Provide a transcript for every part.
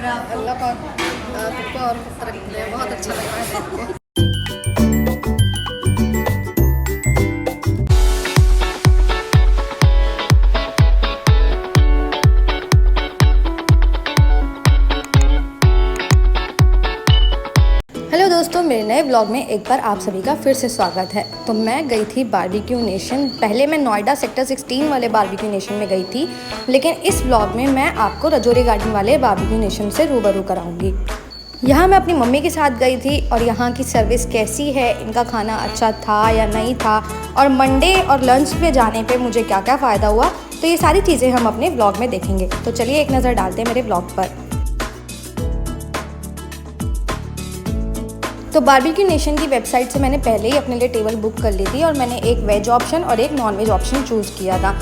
अल्लाह पाक तुमको और तरक्की दे। बहुत अच्छा लग रहा है देख के। हेलो दोस्तों, मेरे नए ब्लॉग में एक बार आप सभी का फिर से स्वागत है। तो मैं गई थी बारबेक्यू नेशन। पहले मैं नोएडा सेक्टर 16 वाले बारबेक्यू नेशन में गई थी, लेकिन इस ब्लॉग में मैं आपको रजौरी गार्डन वाले बारबेक्यू नेशन से रूबरू कराऊंगी। यहाँ मैं अपनी मम्मी के साथ गई थी और यहाँ की सर्विस कैसी है, इनका खाना अच्छा था या नहीं था, और मंडे और लंच पे जाने पे मुझे क्या क्या फ़ायदा हुआ, तो ये सारी चीज़ें हम अपने ब्लॉग में देखेंगे। तो चलिए एक नज़र डालते हैं मेरे ब्लॉग पर। तो बारबेक्यू नेशन की वेबसाइट से मैंने पहले ही अपने लिए टेबल बुक कर ली थी और मैंने एक वेज ऑप्शन और एक नॉन वेज ऑप्शन चूज़ किया था।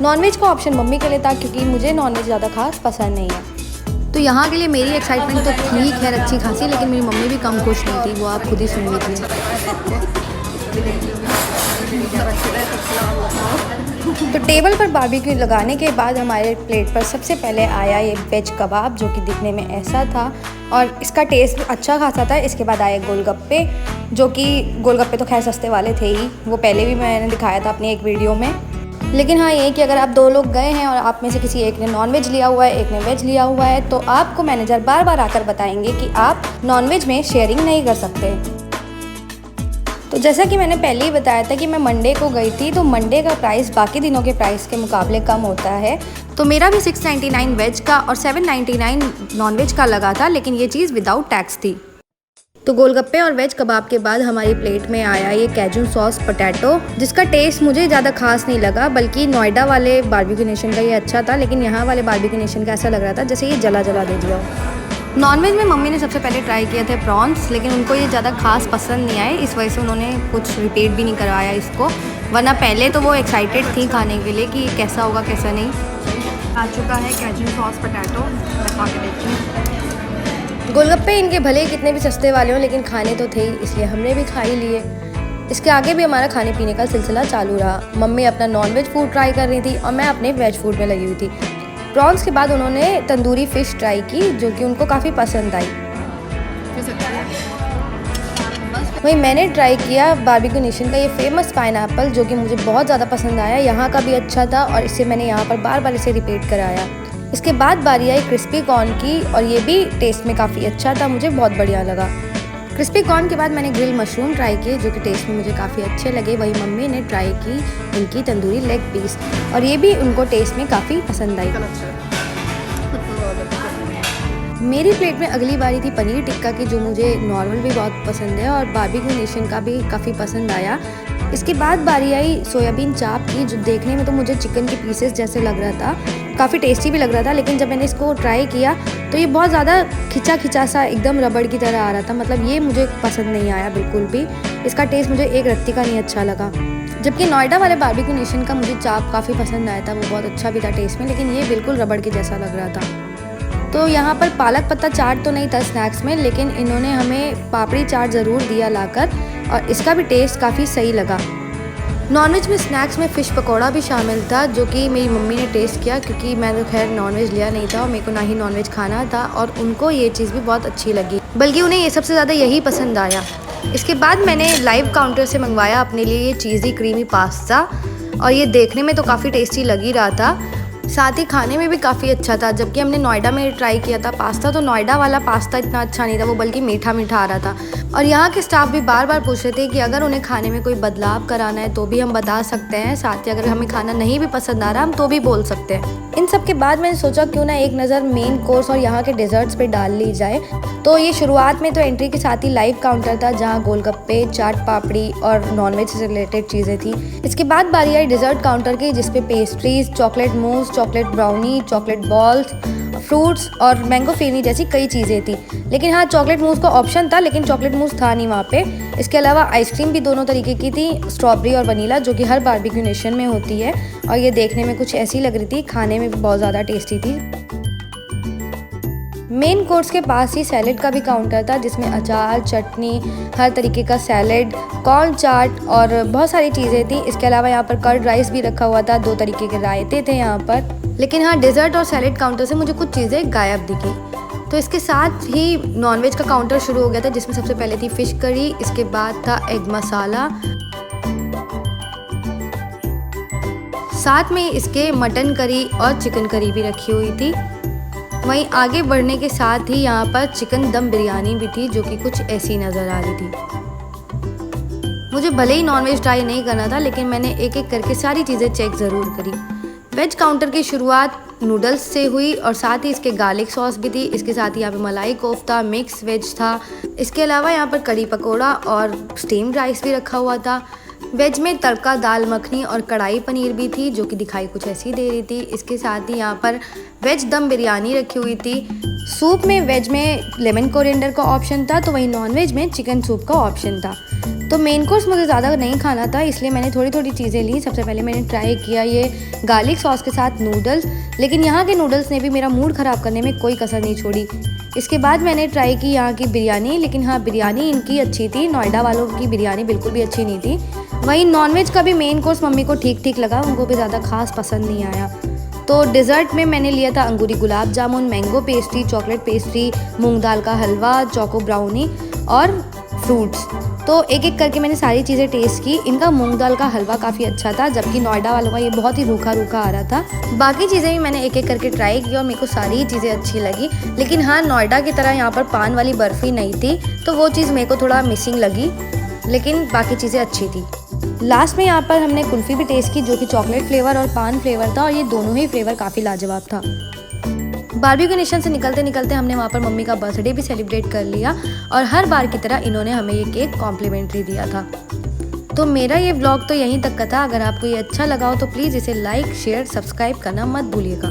नॉन वेज का ऑप्शन मम्मी के लिए था क्योंकि मुझे नॉन वेज ज़्यादा खास पसंद नहीं है। तो यहाँ के लिए मेरी एक्साइटमेंट तो ठीक है, अच्छी खासी, लेकिन मेरी मम्मी भी कम खुश नहीं थी, वो आप खुद ही सुन लीजिए। तो टेबल पर बारबेक्यू लगाने के बाद हमारे प्लेट पर सबसे पहले आया ये वेज कबाब, जो कि दिखने में ऐसा था और इसका टेस्ट अच्छा खासा था। इसके बाद आए गोलगप्पे, जो कि गोलगप्पे तो खैर सस्ते वाले थे ही, वो पहले भी मैंने दिखाया था अपनी एक वीडियो में। लेकिन हाँ, ये कि अगर आप दो लोग गए हैं और आप में से किसी एक ने नॉन वेज लिया हुआ है, एक ने वेज लिया हुआ है, तो आपको मैनेजर बार बार आकर बताएंगे कि आप नॉन वेज में शेयरिंग नहीं कर सकते। तो जैसा कि मैंने पहले ही बताया था कि मैं मंडे को गई थी, तो मंडे का प्राइस बाकी दिनों के प्राइस के मुकाबले कम होता है। तो मेरा भी 699 वेज का और 799 नॉन वेज का लगा था, लेकिन ये चीज़ विदाउट टैक्स थी। तो गोलगप्पे और वेज कबाब के बाद हमारी प्लेट में आया ये कैजू सॉस पोटैटो, जिसका टेस्ट मुझे ज़्यादा खास नहीं लगा, बल्कि नोएडा वाले बारबेक्यू नेशन का ये अच्छा था, लेकिन यहाँ वाले बारबेक्यू नेशन का ऐसा लग रहा था जैसे ये जला जला दे दिया हो। नॉन वेज में मम्मी ने सबसे पहले ट्राई किए थे प्रॉन्स, लेकिन उनको ये ज़्यादा खास पसंद नहीं आए, इस वजह से उन्होंने कुछ रिपीट भी नहीं करवाया इसको, वरना पहले तो वो एक्साइटेड थी खाने के लिए कि कैसा होगा कैसा नहीं। आ चुका है कैजू सॉस पोटैटो, मैं खा के देखती हूँ। गोलगप्पे इनके भले ही कितने भी सस्ते वाले हों, लेकिन खाने तो थे ही, इसलिए हमने भी खा ही लिए। इसके आगे भी हमारा खाने पीने का सिलसिला चालू रहा। मम्मी अपना नॉन वेज फूड ट्राई कर रही थी और मैं अपने वेज फूड में लगी हुई थी। प्रॉन्स के बाद उन्होंने तंदूरी फ़िश ट्राई की, जो कि उनको काफ़ी पसंद आई। वहीं मैंने ट्राई किया बारबेक्यू नेशन का ये फेमस पाइनएप्पल, जो कि मुझे बहुत ज़्यादा पसंद आया। यहाँ का भी अच्छा था और इससे मैंने यहाँ पर बार बार इसे रिपीट कराया। इसके बाद बारी आई क्रिस्पी कॉर्न की, और ये भी टेस्ट में काफ़ी अच्छा था, मुझे बहुत बढ़िया लगा। क्रिस्पी कॉर्न के बाद मैंने ग्रिल मशरूम ट्राई किए, जो कि टेस्ट में मुझे काफ़ी अच्छे लगे। वही मम्मी ने ट्राई की इनकी तंदूरी लेग पीस, और ये भी उनको टेस्ट में काफ़ी पसंद आई। मेरी प्लेट में अगली बारी थी पनीर टिक्का की, जो मुझे नॉर्मल भी बहुत पसंद है और बारबेक्यू नेशन का भी काफ़ी पसंद आया। इसके बाद बारी आई सोयाबीन चाप की, जो देखने में तो मुझे चिकन के पीसेस जैसे लग रहा था, काफ़ी टेस्टी भी लग रहा था, लेकिन जब मैंने इसको ट्राई किया तो ये बहुत ज़्यादा खिंचा खिंचा सा एकदम रबड़ की तरह आ रहा था। मतलब ये मुझे पसंद नहीं आया बिल्कुल भी। इसका टेस्ट मुझे एक रत्ती का नहीं अच्छा लगा। जबकि नोएडा वाले बारबेक्यू नेशन का मुझे चाप काफ़ी पसंद आया था, वो बहुत अच्छा भी था टेस्ट में, लेकिन ये बिल्कुल रबड़ के जैसा लग रहा था। तो यहाँ पर पालक पत्ता चाट तो नहीं था स्नैक्स में, लेकिन इन्होंने हमें पापड़ी चाट ज़रूर दिया लाकर, और इसका भी टेस्ट काफ़ी सही लगा। नॉनवेज में स्नैक्स में फ़िश पकौड़ा भी शामिल था, जो कि मेरी मम्मी ने टेस्ट किया, क्योंकि मैंने तो खैर नॉनवेज लिया नहीं था और मेरे को ना ही नॉनवेज खाना था, और उनको ये चीज़ भी बहुत अच्छी लगी, बल्कि उन्हें ये सबसे ज़्यादा यही पसंद आया। इसके बाद मैंने लाइव काउंटर से मंगवाया अपने लिए ये चीज़ी क्रीमी पास्ता, और ये देखने में तो काफ़ी टेस्टी लग ही रहा था, साथ ही खाने में भी काफ़ी अच्छा था। जबकि हमने नोएडा में ट्राई किया था पास्ता, तो नोएडा वाला पास्ता इतना अच्छा नहीं था, वो बल्कि मीठा मीठा आ रहा था। और यहाँ के स्टाफ भी बार बार पूछ रहे थे कि अगर उन्हें खाने में कोई बदलाव कराना है तो भी हम बता सकते हैं, साथ ही अगर हमें खाना नहीं भी पसंद आ रहा हम तो भी बोल सकते हैं। इन सब के बाद मैंने सोचा क्यों ना एक नज़र मेन कोर्स और यहाँ के डेजर्ट्स पे डाल ली जाए। तो ये शुरुआत में तो एंट्री के साथ ही लाइव काउंटर था, जहाँ गोलगप्पे, चाट पापड़ी और नॉनवेज से रिलेटेड चीज़ें थी। इसके बाद बारी आई डिज़र्ट काउंटर की, जिसपे pastries, chocolate mousse, chocolate brownie, chocolate balls, fruits और मैंगो फेनी जैसी कई चीज़ें थी। लेकिन हाँ, चॉकलेट मूस का ऑप्शन था, लेकिन चॉकलेट मूस था नहीं वहाँ पे। इसके अलावा आइसक्रीम भी दोनों तरीके की थी, स्ट्रॉबेरी और वनीला, जो कि हर बारबेक्यू नेशन में होती है, और ये देखने में कुछ ऐसी लग रही थी, खाने में भी बहुत ज़्यादा टेस्टी थी। मेन कोर्स के पास ही सैलेड का भी काउंटर था, जिसमें अचार, चटनी, हर तरीके का सैलेड, कॉर्न चाट और बहुत सारी चीज़ें थी। इसके अलावा यहाँ पर कर्ड राइस भी रखा हुआ था, 2 तरीके के रायते थे यहाँ पर। लेकिन हाँ, डेजर्ट और सैलेड काउंटर से मुझे कुछ चीज़ें गायब दिखी। तो इसके साथ ही नॉनवेज का काउंटर शुरू हो गया था, जिसमें सबसे पहले थी फ़िश करी, इसके बाद था एग मसाला, साथ में इसके मटन करी और चिकन करी भी रखी हुई थी। वहीं आगे बढ़ने के साथ ही यहाँ पर चिकन दम बिरयानी भी थी, जो कि कुछ ऐसी नज़र आ रही थी। मुझे भले ही नॉनवेज ट्राई नहीं करना था, लेकिन मैंने एक एक करके सारी चीज़ें चेक ज़रूर करी। वेज काउंटर की शुरुआत नूडल्स से हुई और साथ ही इसके गार्लिक सॉस भी थी। इसके साथ ही यहाँ पे मलाई कोफ्ता, मिक्स वेज था। इसके अलावा यहाँ पर कड़ी पकोड़ा और स्टीम्ड राइस भी रखा हुआ था। वेज में तड़का दाल मखनी और कढ़ाई पनीर भी थी, जो कि दिखाई कुछ ऐसी दे रही थी। इसके साथ ही यहाँ पर वेज दम बिरयानी रखी हुई थी। सूप में वेज में लेमन कोरिएंडर का ऑप्शन था, तो वहीं नॉन वेज में चिकन सूप का ऑप्शन था। तो मेन कोर्स मुझे ज़्यादा नहीं खाना था, इसलिए मैंने थोड़ी थोड़ी चीज़ें ली। सबसे पहले मैंने ट्राई किया ये गार्लिक सॉस के साथ नूडल्स, लेकिन यहाँ के नूडल्स ने भी मेरा मूड ख़राब करने में कोई कसर नहीं छोड़ी। इसके बाद मैंने ट्राई की यहाँ की बिरयानी, लेकिन हाँ, बिरयानी इनकी अच्छी थी, नोएडा वालों की बिरयानी बिल्कुल भी अच्छी नहीं थी। वहीं नॉनवेज का भी मेन कोर्स मम्मी को ठीक ठीक लगा, उनको भी ज़्यादा खास पसंद नहीं आया। तो डिज़र्ट में मैंने लिया था अंगूरी gulab jamun, mango pastry, chocolate pastry, मूंग दाल का हलवा, चोको ब्राउनी और फ्रूट्स। तो एक एक करके मैंने सारी चीज़ें टेस्ट की। इनका मूंग दाल का हलवा काफ़ी अच्छा था, जबकि नोएडा वालों का ये बहुत ही रूखा रूखा आ रहा था। बाकी चीज़ें भी मैंने एक एक करके ट्राई की और मेरे को सारी चीज़ें अच्छी लगी। लेकिन हाँ, नोएडा की तरह यहाँ पर पान वाली बर्फ़ी नहीं थी, तो वो चीज़ मेरे को थोड़ा मिसिंग लगी, लेकिन बाकी चीज़ें अच्छी थी। लास्ट में यहाँ पर हमने कुल्फ़ी भी टेस्ट की, जो कि चॉकलेट फ्लेवर और पान फ्लेवर था, और ये दोनों ही फ्लेवर काफ़ी लाजवाब था। बारबेक्यू नेशन से निकलते निकलते हमने वहाँ पर मम्मी का बर्थडे भी सेलिब्रेट कर लिया, और हर बार की तरह इन्होंने हमें ये केक कॉम्प्लीमेंट्री दिया था। तो मेरा ये व्लॉग तो यहीं तक का था। अगर आपको ये अच्छा लगा हो तो प्लीज़ इसे लाइक, शेयर, सब्सक्राइब करना मत भूलिएगा।